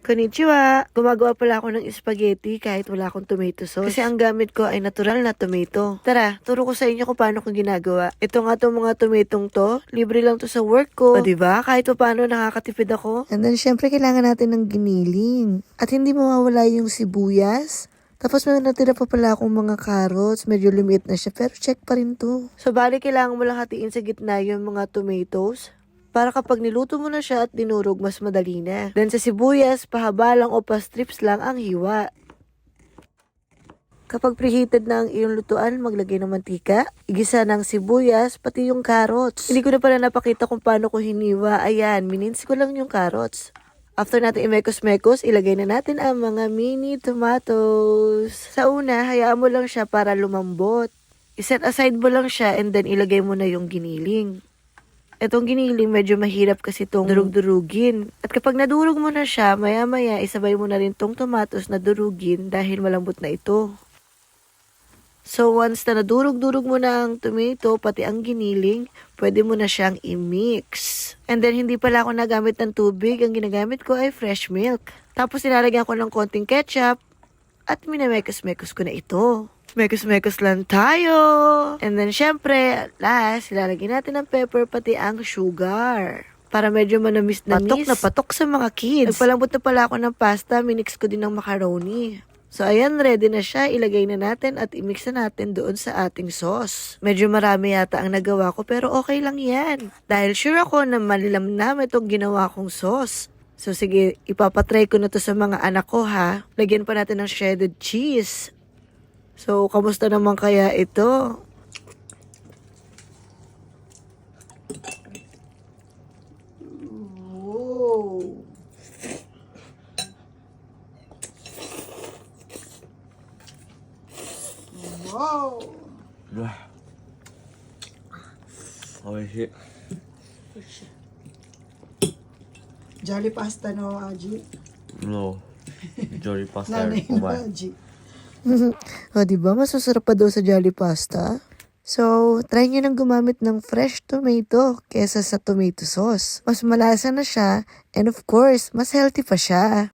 Konnichiwa! Gumagawa pala ako ng spaghetti kahit wala akong tomato sauce. Kasi ang gamit ko ay natural na tomato. Tara, turo ko sa inyo kung paano ko ginagawa. Ito nga tong mga tomatong to. Libre lang to sa work ko. O diba? Kahit pa paano nakakatipid ako. And then syempre kailangan natin ng giniling. At hindi mawawala yung sibuyas. Tapos may natira pa pala akong mga carrots. Medyo lumiit na siya pero check pa rin to. So bali kailangan mo lang hatiin sa gitna yung mga tomatoes. Para kapag niluto mo na siya at dinurog, mas madali na. Then sa sibuyas, pahaba lang o pa-strips lang ang hiwa. Kapag preheated na ang iyong lutuan, maglagay ng mantika, igisa ng sibuyas, pati yung carrots. Hindi ko na pala napakita kung paano ko hiniwa. Ayan, minins ko lang yung carrots. After natin imekos-mekos, ilagay na natin ang mga mini tomatoes. Sa una, hayaan mo lang siya para lumambot. I-set aside mo lang siya and then ilagay mo na yung giniling. Itong giniling medyo mahirap kasi itong durug-durugin. At kapag nadurog mo na siya, maya-maya isabay mo na rin itong tomatos na durugin dahil malambot na ito. So once na nadurog-durog mo na ang tomato, pati ang giniling, pwede mo na siyang i-mix. And then hindi pala ako nagamit ng tubig, ang ginagamit ko ay fresh milk. Tapos nilalagyan ko ng konting ketchup at minamekos-mekos ko na ito. Mekos-mekos lang tayo. And then, syempre, last, ilalagay natin ng pepper pati ang sugar. Para medyo manamis na patok na patok sa mga kids. Nagpalambot na pala ako ng pasta, minix ko din ng macaroni. So, ayan, ready na siya. Ilagay na natin at imix na natin doon sa ating sauce. Medyo marami yata ang nagawa ko, pero okay lang yan. Dahil sure ako na malilamnam itong ginawa kong sauce. So, sige, ipapatry ko na to sa mga anak ko, ha. Lagyan pa natin ng shredded cheese. So, kamusta naman kaya ito? Wow! Wow! Oishi. Jolly pasta no, Aji? No. Jolly pasta. Nanay no, Aji. O, diba? Masasarap pa daw sa Jolly Pasta. So, try nyo nang gumamit ng fresh tomato kesa sa tomato sauce. Mas malasa na siya and of course, mas healthy pa siya.